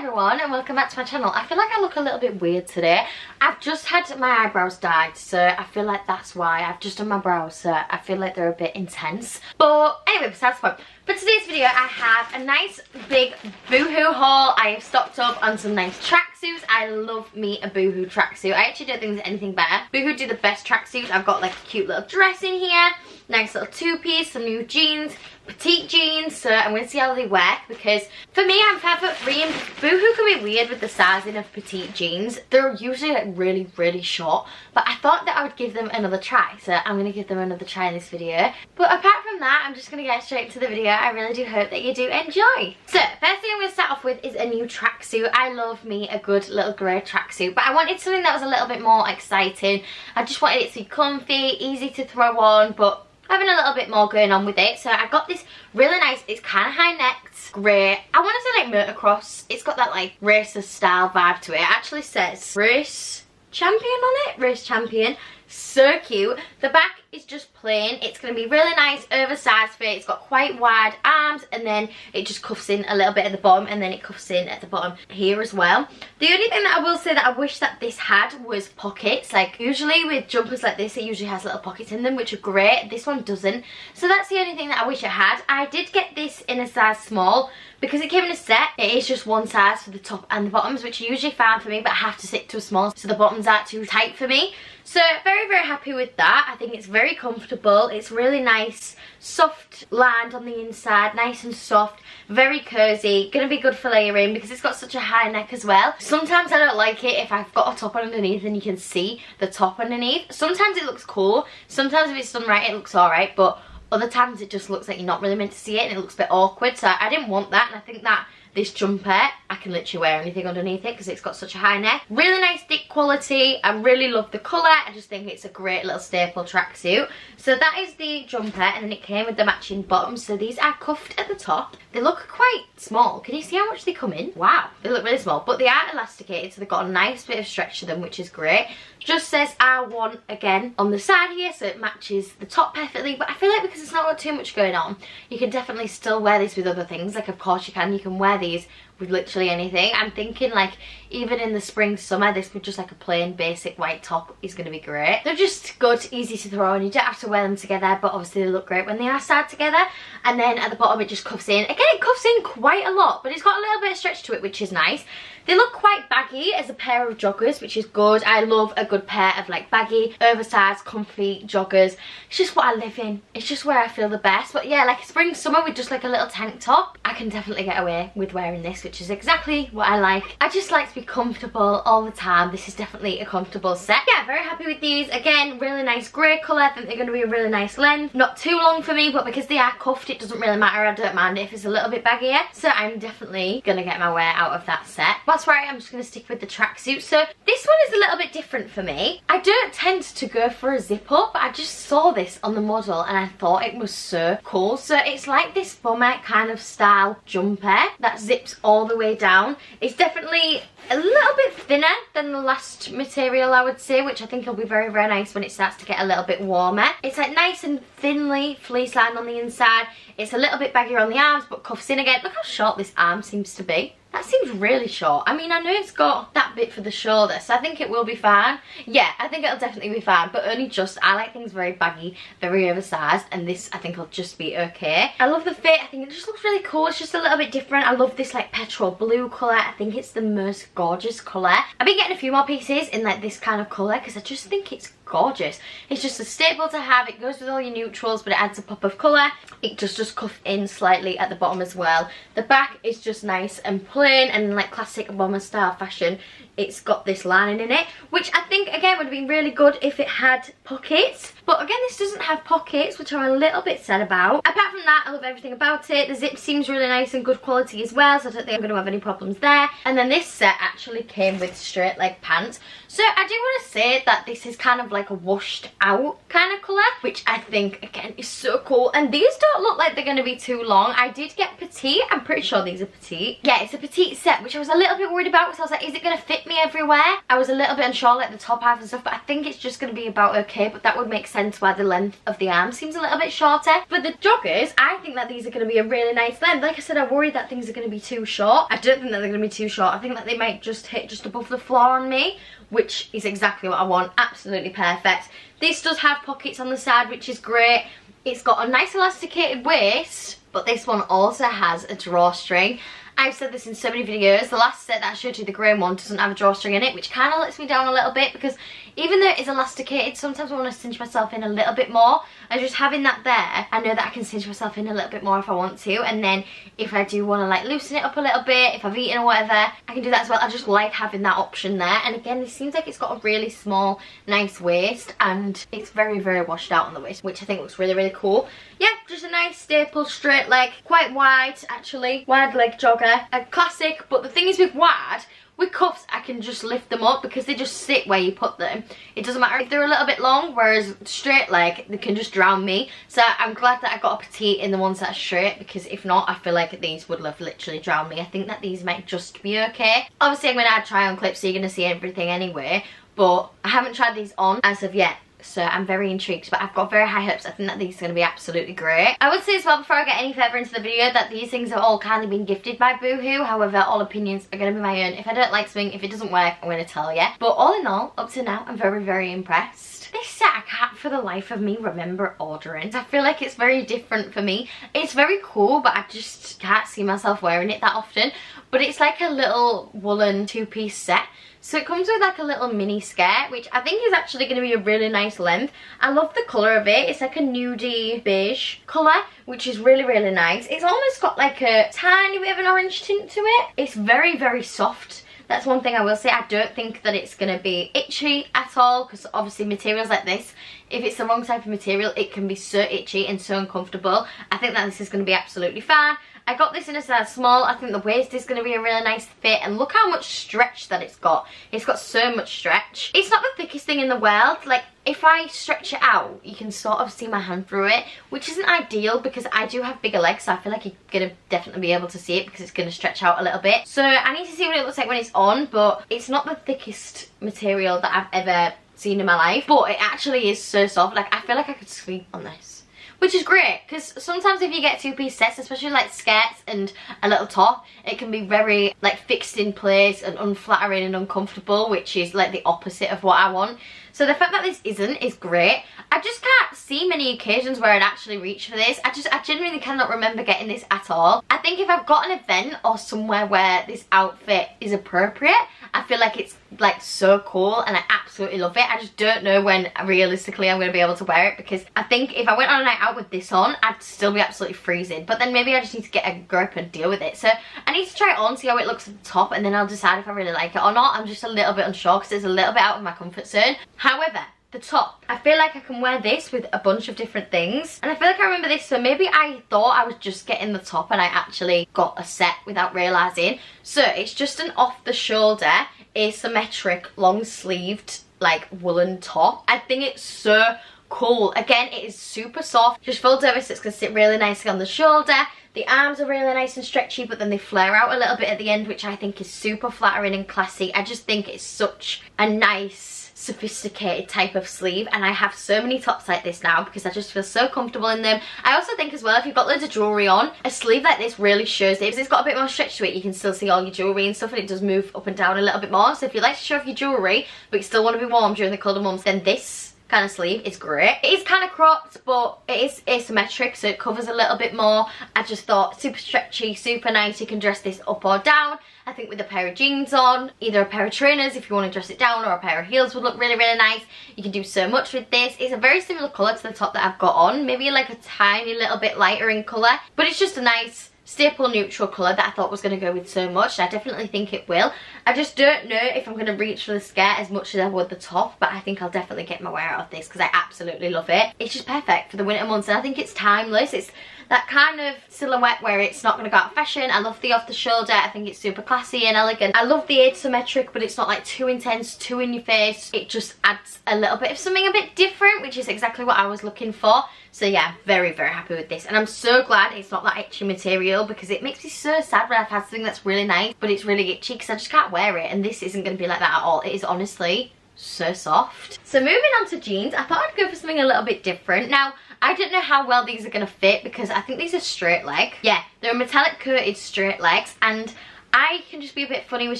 everyone and welcome back to my channel. I feel like I look a little bit weird today. I've just had my eyebrows dyed, so I feel like that's why. I've just done my brows, so I feel like they're a bit intense. But anyway, besides the point. For today's video, I have a nice big Boohoo haul. I have stocked up on some nice tracksuits. I love me a Boohoo tracksuit. I actually don't think there's anything better. Boohoo do the best tracksuits. I've got like a cute little dress in here, nice little two-piece, some new jeans, petite jeans, so I'm going to see how they work because for me I'm 5'3" and Boohoo can be weird with the sizing of petite jeans. They're usually like really short, but I thought that I would give them another try, so I'm going to give them another try in this video. But apart from that, I'm just going to get straight to the video. I really do hope that you do enjoy. So first thing I'm going to start off with is a new tracksuit. I love me a good little grey tracksuit, but I wanted something that was a little bit more exciting. I just wanted it to be comfy, easy to throw on, but having a little bit more going on with it. So I got this really nice, it's kind of high necked, grey, I want to say like motocross. It's got that like racer style vibe to it. It actually says race champion on it, race champion. So cute. The back is just plain. It's going to be really nice, oversized fit. It's got quite wide arms and then it just cuffs in a little bit at the bottom and then it cuffs in at the bottom here as well. The only thing that I will say that I wish that this had was pockets. Like usually with jumpers like this, it usually has little pockets in them, which are great. This one doesn't. So that's the only thing that I wish it had. I did get this in a size small. Because it came in a set, it is just one size for the top and the bottoms, which are usually fine for me, but I have to stick to a small, so the bottoms aren't too tight for me. So very happy with that. I think it's very comfortable. It's really nice, soft lined on the inside, nice and soft, very cozy. Gonna be good for layering because it's got such a high neck as well. Sometimes I don't like it if I've got a top underneath and you can see the top underneath. Sometimes it looks cool. Sometimes if it's done right, it looks alright, but other times it just looks like you're not really meant to see it and it looks a bit awkward, so I didn't want that. And I think that this jumper, I can literally wear anything underneath it because it's got such a high neck. Really nice thick quality. I really love the colour. I just think it's a great little staple tracksuit. So that is the jumper, and then it came with the matching bottoms. So these are cuffed at the top. They look quite small. Can you see how much they come in? Wow, they look really small, but they are elasticated, so they've got a nice bit of stretch to them, which is great. Just says R1 again on the side here, so it matches the top perfectly. But I feel like because it's not got too much going on, you can definitely still wear this with other things. Like of course you can wear these with literally anything. I'm thinking like even in the spring summer, this with just like a plain basic white top is going to be great. They're just good, easy to throw on. You don't have to wear them together, but obviously they look great when they are styled together. And then at the bottom it just cuffs in. Again, it cuffs in quite a lot, but it's got a little bit of stretch to it, which is nice. They look quite baggy as a pair of joggers, which is good. I love a good pair of like baggy, oversized, comfy joggers. It's just what I live in. It's just where I feel the best. But yeah, like spring, summer with just like a little tank top, I can definitely get away with wearing this, which is exactly what I like. I just like to be comfortable all the time. This is definitely a comfortable set. Yeah, very happy with these. Again, really nice grey colour. I think they're going to be a really nice length. Not too long for me, but because they are cuffed, it doesn't really matter. I don't mind if it's a little bit baggier. So I'm definitely going to get my wear out of that set. That's right, I'm just going to stick with the tracksuit. So this one is a little bit different for me. I don't tend to go for a zip up, but I just saw this on the model and I thought it was so cool. So it's like this bomber kind of style jumper that zips all the way down. It's definitely a little bit thinner than the last material, I would say, which I think will be very nice when it starts to get a little bit warmer. It's like nice and thinly fleece lined on the inside. It's a little bit baggier on the arms, but cuffs in again. Look how short this arm seems to be. That seems really short. I mean, I know it's got that bit for the shoulder, so I think it will be fine. Yeah, I think it'll definitely be fine, but only just, I like things very baggy, very oversized, and this I think will just be okay. I love the fit. I think it just looks really cool. It's just a little bit different. I love this like petrol blue colour. I think it's the most gorgeous colour. I've been getting a few more pieces in like this kind of colour because I just think it's gorgeous. It's just a staple to have. It goes with all your neutrals, but it adds a pop of colour. It just cuff in slightly at the bottom as well. The back is just nice and plain and like classic bomber style fashion. It's got this lining in it, which I think again would have been really good if it had pockets. But again, this doesn't have pockets, which I'm a little bit sad about. Apart from that, I love everything about it. The zip seems really nice and good quality as well, so I don't think I'm going to have any problems there. And then this set actually came with straight leg pants. So I do want to say that this is kind of like a washed out kind of colour, which I think again is so cool. And these don't look like they're going to be too long. I did get petite. I'm pretty sure these are petite. Yeah, it's a petite set, which I was a little bit worried about because I was like, is it going to fit fit me everywhere. I was a little bit unsure like the top half and stuff, but I think it's just going to be about okay, but that would make sense why the length of the arm seems a little bit shorter. For the joggers, I think that these are going to be a really nice length. Like I said, I worry that things are going to be too short. I don't think that they're going to be too short. I think that they might just hit just above the floor on me, which is exactly what I want. Absolutely perfect. This does have pockets on the side, which is great. It's got a nice elasticated waist, but this one also has a drawstring. I've said this in so many videos. The last set that I showed you, the grey one, doesn't have a drawstring in it, which kind of lets me down a little bit, because even though it is elasticated, sometimes I want to cinch myself in a little bit more. And just having that there, I know that I can cinch myself in a little bit more if I want to. And then if I do want to like loosen it up a little bit, if I've eaten or whatever, I can do that as well. I just like having that option there. And again, this seems like it's got a really small, nice waist, and it's very, very washed out on the waist, which I think looks really, really cool. Yeah, just a nice staple straight leg, quite wide actually, wide leg jogger, a classic. But the thing is with wide, with cuffs I can just lift them up because they just sit where you put them. It doesn't matter if they're a little bit long, whereas straight leg, they can just drown me. So I'm glad that I got a petite in the ones that are straight, because if not, I feel like these would have literally drowned me. I think that these might just be okay. Obviously I'm going to add try on clips, so you're going to see everything anyway, but I haven't tried these on as of yet. So I'm very intrigued, but I've got very high hopes. I think that these are going to be absolutely great. I would say as well, before I get any further into the video, that these things have all kind of been gifted by Boohoo. However, all opinions are going to be my own. If I don't like something, if it doesn't work, I'm going to tell you. But all in all, up to now, I'm very, very impressed. This set I can't for the life of me remember ordering. I feel like it's very different for me. It's very cool, but I just can't see myself wearing it that often. But it's like a little woolen two-piece set. So it comes with like a little mini skirt, which I think is actually going to be a really nice length. I love the colour of it. It's like a nudie beige colour, which is really, really nice. It's almost got like a tiny bit of an orange tint to it. It's very, very soft. That's one thing I will say. I don't think that it's going to be itchy at all, because obviously materials like this, if it's the wrong type of material, it can be so itchy and so uncomfortable. I think that this is going to be absolutely fine. I got this in a size small. I think the waist is going to be a really nice fit, and look how much stretch that it's got. It's got so much stretch. It's not the thickest thing in the world. Like, if I stretch it out, you can sort of see my hand through it, which isn't ideal because I do have bigger legs, so I feel like you're going to definitely be able to see it because it's going to stretch out a little bit. So I need to see what it looks like when it's on, but it's not the thickest material that I've ever seen in my life, but it actually is so soft. Like, I feel like I could sleep on this, which is great, because sometimes if you get two-piece sets, especially like skirts and a little top, it can be very like fixed in place and unflattering and uncomfortable, which is like the opposite of what I want. So the fact that this isn't is great. I just can't see many occasions where I'd actually reach for this. I genuinely cannot remember getting this at all. I think if I've got an event or somewhere where this outfit is appropriate, I feel like it's like so cool and I absolutely love it. I just don't know when realistically I'm going to be able to wear it, because I think if I went on a night out with this on, I'd still be absolutely freezing. But then maybe I just need to get a grip and deal with it. So I need to try it on, see how it looks at the top, and then I'll decide if I really like it or not. I'm just a little bit unsure because it's a little bit out of my comfort zone. However, the top, I feel like I can wear this with a bunch of different things, and I feel like I remember this, so maybe I thought I was just getting the top and I actually got a set without realising. So it's just an off the shoulder asymmetric long sleeved like woolen top. I think it's so cool. Again, it is super soft, just folds over so it's going to sit really nicely on the shoulder. The arms are really nice and stretchy, but then they flare out a little bit at the end, which I think is super flattering and classy. I just think it's such a nice, sophisticated type of sleeve, and I have so many tops like this now because I just feel so comfortable in them. I also think as well, if you've got loads of jewellery on, a sleeve like this really shows it. If it's got a bit more stretch to it, you can still see all your jewellery and stuff, and it does move up and down a little bit more. So if you like to show off your jewellery but you still want to be warm during the colder months, then this kind of sleeve is great. It is kind of cropped, but it is asymmetric, so it covers a little bit more. I just thought super stretchy, super nice. You can dress this up or down. I think with a pair of jeans on, either a pair of trainers if you want to dress it down, or a pair of heels would look really, really nice. You can do so much with this. It's a very similar colour to the top that I've got on, maybe like a tiny little bit lighter in colour, but it's just a nice staple neutral colour that I thought was going to go with so much. I definitely think it will. I just don't know if I'm going to reach for the skirt as much as I would the top, but I think I'll definitely get my wear out of this because I absolutely love it. It's just perfect for the winter months, and I think it's timeless. It's that kind of silhouette where it's not going to go out of fashion. I love the off the shoulder. I think it's super classy and elegant. I love the asymmetric, but it's not like too intense, too in your face. It just adds a little bit of something a bit different, which is exactly what I was looking for. So yeah, very, very happy with this. And I'm so glad it's not that itchy material, because it makes me so sad when I've had something that's really nice, but it's really itchy because I just can't wear it. And this isn't going to be like that at all. It is honestly so soft. So moving on to jeans, I thought I'd go for something a little bit different. Now, I don't know how well these are going to fit, because I think these are straight leg. Yeah, they're metallic coated straight legs, and I can just be a bit funny with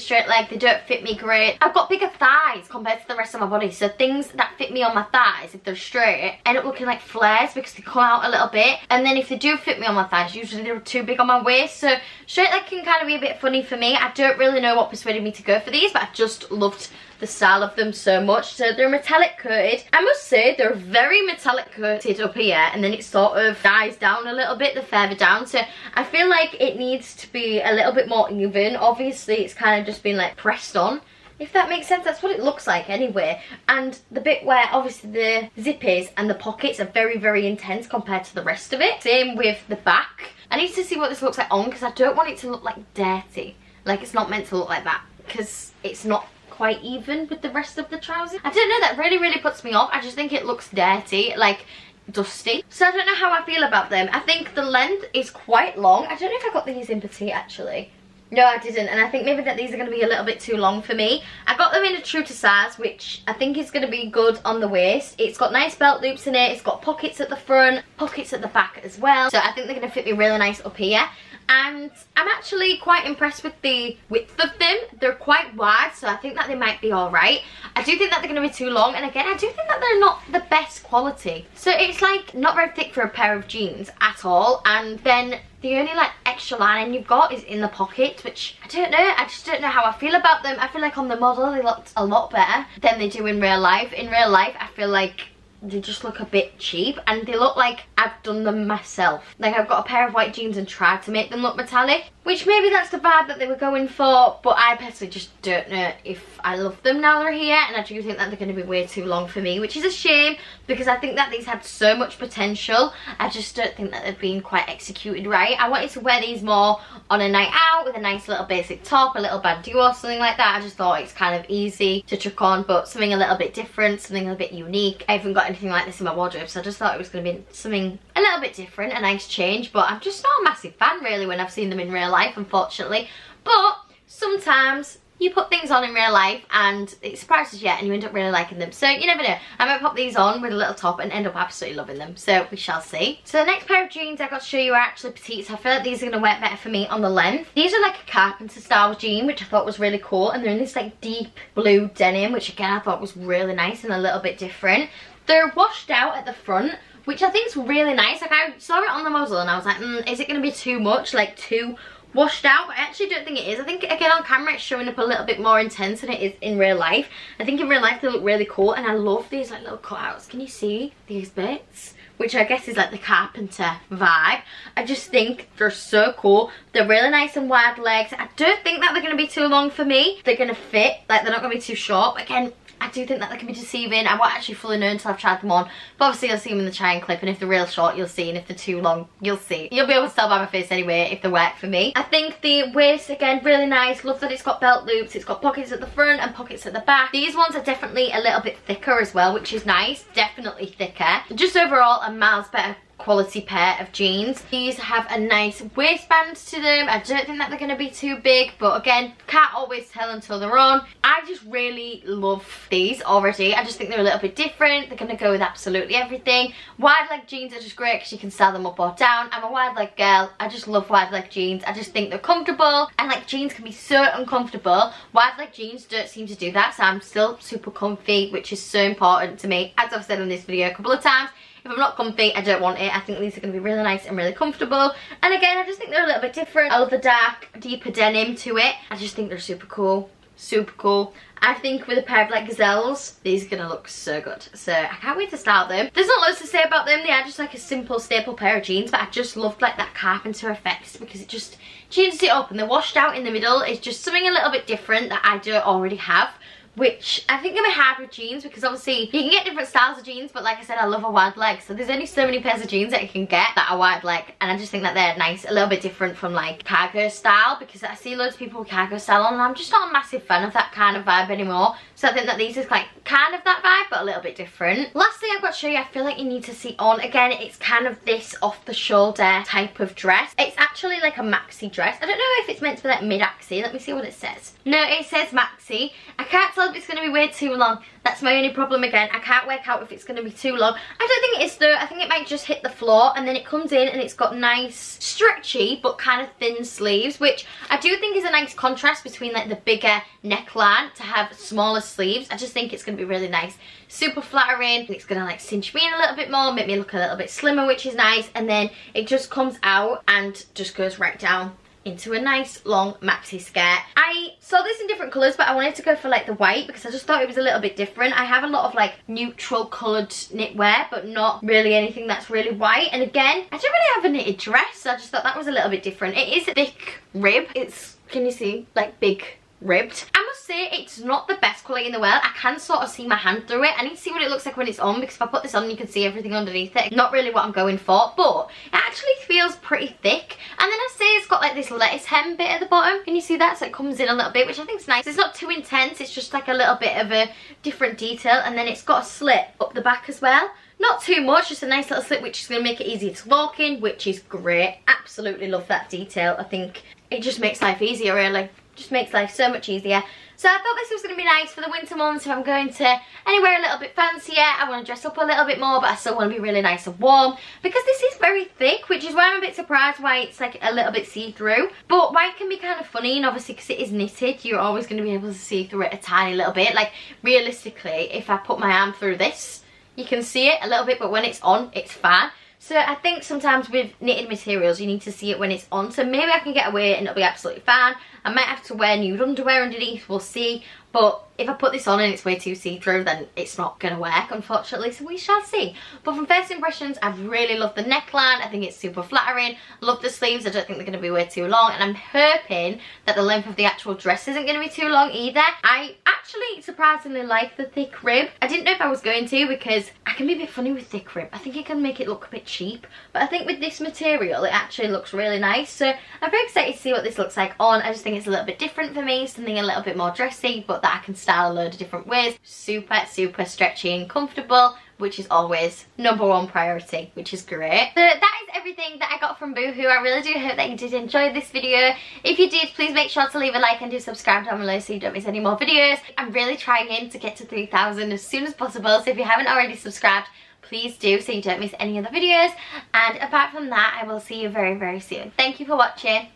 straight leg. They don't fit me great. I've got bigger thighs compared to the rest of my body, so things that fit me on my thighs, if they're straight, end up looking like flares because they come out a little bit. And then if they do fit me on my thighs, usually they're too big on my waist. So straight leg can kind of be a bit funny for me. I don't really know what persuaded me to go for these, but I just loved the style of them so much. So they're metallic coated. I must say they're very metallic coated up here, and then it sort of dies down a little bit the further down. So I feel like it needs to be a little bit more even. Obviously it's kind of just been like pressed on, if that makes sense. That's what it looks like anyway. And the bit where obviously the zip is and the pockets are very, very intense compared to the rest of it. Same with the back. I need to see what this looks like on, because I don't want it to look like dirty. Like, it's not meant to look like that, because it's not quite even with the rest of the trousers. I don't know, that really, really puts me off. I just think it looks dirty, like dusty. So I don't know how I feel about them. I think the length is quite long. I don't know if I got these in petite actually. No, I didn't, and I think maybe that these are going to be a little bit too long for me. I got them in a true to size, which I think is going to be good on the waist. It's got nice belt loops in it. It's got pockets at the front, pockets at the back as well. So I think they're going to fit me really nice up here. And I'm actually quite impressed with the width of them. They're quite wide, so I think that they might be alright. I do think that they're going to be too long, and again, I do think that they're not the best quality. So it's like not very thick for a pair of jeans at all, and then the only like extra lining you've got is in the pocket, which I don't know. I just don't know how I feel about them. I feel like on the model they looked a lot better than they do in real life. In real life, I feel like they just look a bit cheap, and they look like I've done them myself. Like I've got a pair of white jeans and tried to make them look metallic, which maybe that's the vibe that they were going for, but I personally just don't know if I love them now they're here, and I do think that they're going to be way too long for me, which is a shame, because I think that these had so much potential. I just don't think that they've been quite executed right. I wanted to wear these more on a night out with a nice little basic top, a little bandeau or something like that. I just thought it's kind of easy to chuck on, but something a little bit different, something a bit unique. I haven't got anything like this in my wardrobe, so I just thought it was going to be something a little bit different, a nice change. But I'm just not a massive fan really when I've seen them in real life, unfortunately. But sometimes you put things on in real life and it surprises you and you end up really liking them. So you never know. I might pop these on with a little top and end up absolutely loving them. So we shall see. So the next pair of jeans I got to show you are actually petites. I feel like these are going to work better for me on the length. These are like a carpenter style jean, which I thought was really cool. And they're in this like deep blue denim, which again I thought was really nice and a little bit different. They're washed out at the front, which I think is really nice. Like I saw it on the model and I was like, is it going to be too much, like too washed out? But I actually don't think it is. I think again on camera it's showing up a little bit more intense than it is in real life. I think in real life they look really cool, and I love these like little cutouts. Can you see these bits? Which I guess is like the carpenter vibe. I just think they're so cool. They're really nice and wide legs. I don't think that they're going to be too long for me. They're going to fit, like they're not going to be too short. Again, I do think that they can be deceiving. I won't actually fully know until I've tried them on. But obviously you'll see them in the try-on clip, and if they're real short you'll see, and if they're too long you'll see. You'll be able to tell by my face anyway if they work for me. I think the waist, again, really nice. Love that it's got belt loops. It's got pockets at the front and pockets at the back. These ones are definitely a little bit thicker as well, which is nice. Definitely thicker. Just overall a miles better quality pair of jeans. These have a nice waistband to them. I don't think that they're going to be too big, but again, can't always tell until they're on. I just really love these already. I just think they're a little bit different. They're going to go with absolutely everything. Wide leg jeans are just great because you can style them up or down. I'm a wide leg girl. I just love wide leg jeans. I just think they're comfortable, and like jeans can be so uncomfortable. Wide leg jeans don't seem to do that, so I'm still super comfy, which is so important to me. As I've said in this video a couple of times, if I'm not comfy, I don't want it. I think these are going to be really nice and really comfortable. And again, I just think they're a little bit different. I love the dark, deeper denim to it. I just think they're super cool. Super cool. I think with a pair of like gazelles, these are going to look so good. So I can't wait to style them. There's not loads to say about them. They are just like a simple staple pair of jeans, but I just loved like that carpenter effect because it just changes it up, and they're washed out in the middle. It's just something a little bit different that I don't already have. which I think gonna be hard with jeans because obviously you can get different styles of jeans, but like I said, I love a wide leg, so there's only so many pairs of jeans that you can get that are wide leg, and I just think that they're nice, a little bit different from like cargo style, because I see loads of people with cargo style on and I'm just not a massive fan of that kind of vibe anymore. So I think that these is like kind of that vibe but a little bit different. Last thing I've got to show you, I feel like you need to see on, again, it's kind of this off the shoulder type of dress. It's actually like a maxi dress. I don't know if it's meant to be like mid-axi. Let me see what it says. No, it says maxi. I can't tell if it's going to be way too long. That's my only problem again. I can't work out if it's going to be too long. I don't think it is though. I think it might just hit the floor, and then it comes in and it's got nice stretchy but kind of thin sleeves, which I do think is a nice contrast between like the bigger neckline to have smaller sleeves. I just think it's going to be really nice. Super flattering. It's going to like cinch me in a little bit more, make me look a little bit slimmer, which is nice. And then it just comes out and just goes right down into a nice long maxi skirt. I saw this in different colours, but I wanted to go for like the white because I just thought it was a little bit different. I have a lot of like neutral coloured knitwear, but not really anything that's really white. And again, I don't really have a knitted dress, so I just thought that was a little bit different. It is a thick rib. It's, can you see, like big ribbed. I must say it's not the best quality in the world. I can sort of see my hand through it. I need to see what it looks like when it's on, because if I put this on you can see everything underneath it. Not really what I'm going for, but it actually feels pretty thick. And then I say it's got like this lettuce hem bit at the bottom. Can you see that? So it comes in a little bit, which I think is nice. It's not too intense, it's just like a little bit of a different detail. And then it's got a slit up the back as well. Not too much, just a nice little slit, which is going to make it easier to walk in, which is great. Absolutely love that detail. I think it just makes life easier, really. Just makes life so much easier. So I thought this was going to be nice for the winter months if I'm going to anywhere a little bit fancier. I want to dress up a little bit more, but I still want to be really nice and warm, because this is very thick, which is why I'm a bit surprised why it's like a little bit see-through. But why it can be kind of funny, and obviously because it is knitted, you're always going to be able to see through it a tiny little bit. Like realistically, if I put my arm through this, you can see it a little bit, but when it's on, it's fine. So I think sometimes with knitted materials, you need to see it when it's on. So maybe I can get away and it'll be absolutely fine. I might have to wear nude underwear underneath, we'll see. But if I put this on and it's way too see-through, then it's not going to work, unfortunately. So we shall see. But from first impressions, I've really loved the neckline. I think it's super flattering. Love the sleeves. I don't think they're going to be way too long. And I'm hoping that the length of the actual dress isn't going to be too long either. I actually surprisingly like the thick rib. I didn't know if I was going to, because I can be a bit funny with thick rib. I think it can make it look a bit cheap. But I think with this material, it actually looks really nice. So I'm very excited to see what this looks like on. I just think it's a little bit different for me. Something a little bit more dressy, but that I can style a load of different ways. Super, super stretchy and comfortable, which is always #1 priority, which is great. So that is everything that I got from Boohoo. I really do hope that you did enjoy this video. If you did, please make sure to leave a like and do subscribe down below so you don't miss any more videos. I'm really trying to get to 3,000 as soon as possible, so if you haven't already subscribed, please do so you don't miss any other videos. And apart from that, I will see you very, very soon. Thank you for watching.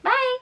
Bye!